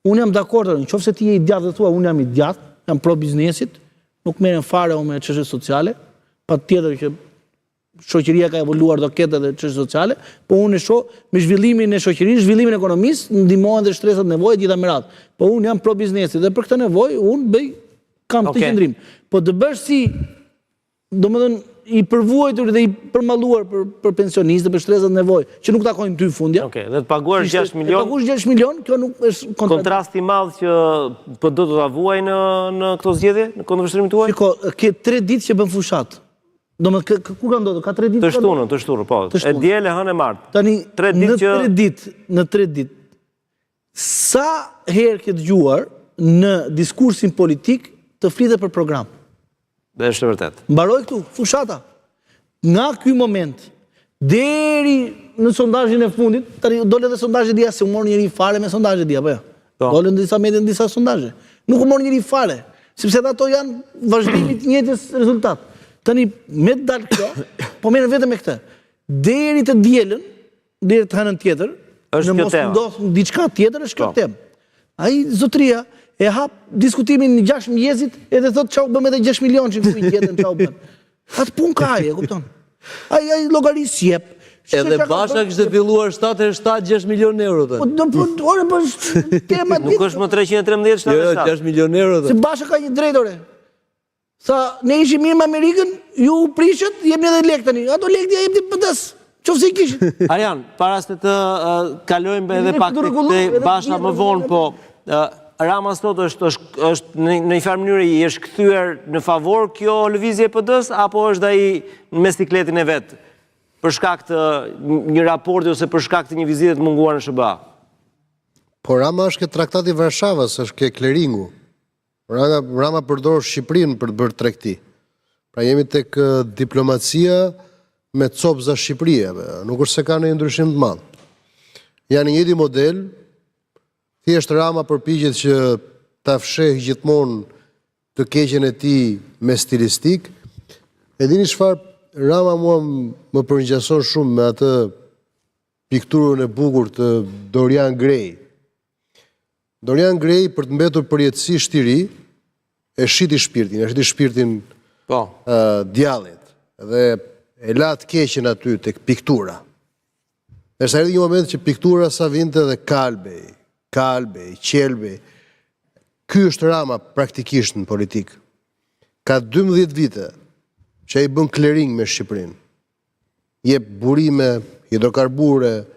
Unë jam dakord, nëse ti je i djathtë dhe thua unë jam i djathtë, jam pro biznesit, nuk merrem fare me çështje sociale, patjetër që shoqëria ka evoluar do ketë edhe çështje sociale, po unë e shoh me zhvillimin e shoqërisë, zhvillimin e ekonomisë, ndihmohen dhe shtresat, nevojat gjitha me radhë. Po unë jam pro biznesit dhe për këtë nevojë unë kam këtë qëndrim. Po të bësh si, domethënë i përvuajtur dhe i përmalluar për pensionistë, për shtresat nevojë, që nuk takojnë ty fundja. Okej, dhe të paguash 6 milion. Të paguash 6 milion, kjo nuk është kontrast i madh që PD do ta vuaj në këto zgjedhje, në kundërshtrimin tuaj? Shiko, ke 3 ditë që bën fushat. Domethënë ku ka ndodhur? Ka 3 ditë. Të shtunën, po. E diel e hënë e martë. Tani 3 ditë që në 3 ditë. Sa herë ke dëgjuar në diskursin politik të flitet për program? Dhe është e vërtet. Mbaroj këtu, fushata. Nga ky moment deri në sondazhin e fundit, tani dole edhe sondazhet dia se u mor njëri fare me sondazhet dia, apo jo? Dolën disa media në disa sondazhe. Nuk u mor njëri fare, sepse ato janë vazhdimi të njëjtës rezultat. Tani me dal kjo, po merren vetëm me këtë. Deri të dielën, deri të hënën tjetër, në mos ndodh diçka tjetër është kjo temë. Ai zotria e hap diskutimin në 6 mëngjesit edhe thotë çau bëm edhe 6 milionë që kuj tjetër çau bën. Atë punë ka ai, e kupton? Ai llogarisë jep. Edhe Basha kishte filluar 7,6 milionë euro. Po tema nuk është më 313 7,7. 6 milionë euro. Se Basha ka një drejtore. Sa ne ishim mirë me Amerikën, ju prishët, jepni edhe lek tani. Ato lek dia jepni PD-s. Qofse i kishin. Arjan, para se të kalojmë edhe pak te Basha më vonë, po Rama sot është në një farë mënyrë i është kthyer në favor kjo lëvizje e PD-s apo është ai me sikletin e vet për shkak të një raporti ose për shkak të një vizite të munguar në SBA? Po Rama është ke traktati i Varshavës, është ke kleringu. Rama përdor Shqipërinë për të bërë tregti. Pra jemi tek diplomacia me copza Shqipërie, nuk është se ka ndonjë ndryshim të madh. Janë një njëjti model. Thjesht Rama përpiqet që ta fsheh gjithmonë të keqen e tij me stilistik. E dini çfarë, Rama mua më përngjason shumë me atë pikturën e bukur të Dorian Gray. Dorian Gray për të mbetur përjetësisht i ri e shiti shpirtin djallit dhe e la të keqen aty tek piktura. Derisa erdhi një moment që piktura sa vinte dhe Kalbej, Qelbej. Ky është Rama praktikisht në politik. Ka 12 vite që ai bën klering me Shqipërinë. Jep burime, hidrokarbure,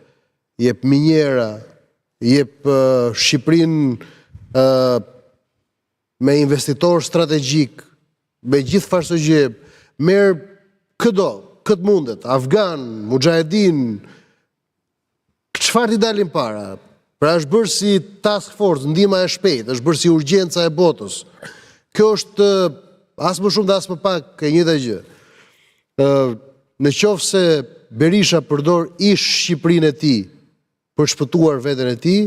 jep minjera, jep Shqipërinë me investitor strategjik, me gjithë farë gjë, merr këtë mundet, Afgan, Mujahedin, çfarë t'i dalin para? Pra është bërë si task force, ndihma e shpejtë, është bërë si urgjenca e botës. Kjo është as më shumë dhe as më pak e njëjta gjë. Në qoftë se Berisha përdor ish Shqipërinë e tij për shpëtuar veten e tij,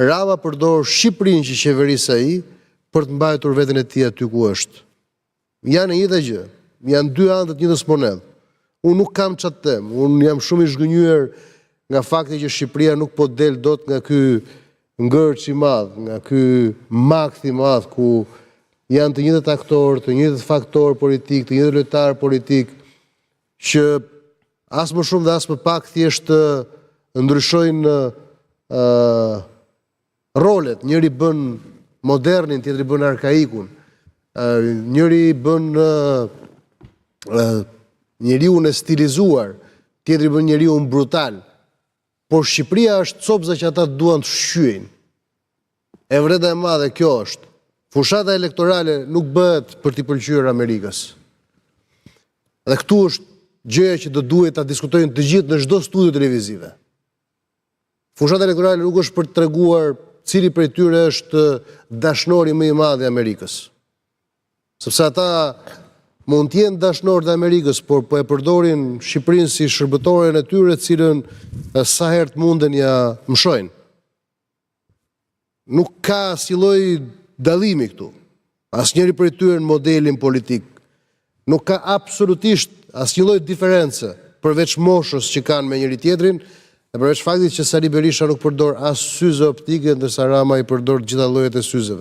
Rama përdor Shqipërinë që qeveris ai për të mbajtur veten e tij aty ku është. Janë e njëjta gjë, janë dy anë të njëjtës monedhe. Unë nuk kam çfarë të them, unë jam shumë i zhgënjur nga fakti që Shqipëria nuk po del dot nga ky ngërç i madh, nga ky makth i madh ku janë të njëjtët aktorë, të njëjtët faktorë politik, të njëjtët lojtarë politik që as më shumë dhe as më pak thjesht ndryshojnë rolet. Njëri bën modernin, tjetri bën arkaikun. Njëri bën njeriu e stilizuar, tjetri bën njeriu brutal. Por Shqipëria është copza që ata duan të shqyejnë. E vreda e madhe kjo është. Fushata elektorale nuk bëhet për t'i pëlqyer Amerikës. Dhe këtu është gjëja që do duhet ta diskutojnë të gjithë në çdo studio televizive. Fushata elektorale nuk është për të treguar cili prej tyre është dashnori më i madh i Amerikës. Sepse ata mund të jenë dashnor të Amerikës, por po e përdorin Shqipërinë si shërbëtoren e tyre, cilën sa herë të munden ja mshojnë. Nuk ka asnjë lloj dallimi këtu. Asnjëri prej tyre në modelin politik. Nuk ka absolutisht asnjë lloj diferencë përveç moshës që kanë me njëri tjetrin Dhe përveç faktit që Sali Berisha nuk përdor as syze optike, ndërsa Rama i përdor gjitha llojet e syzeve.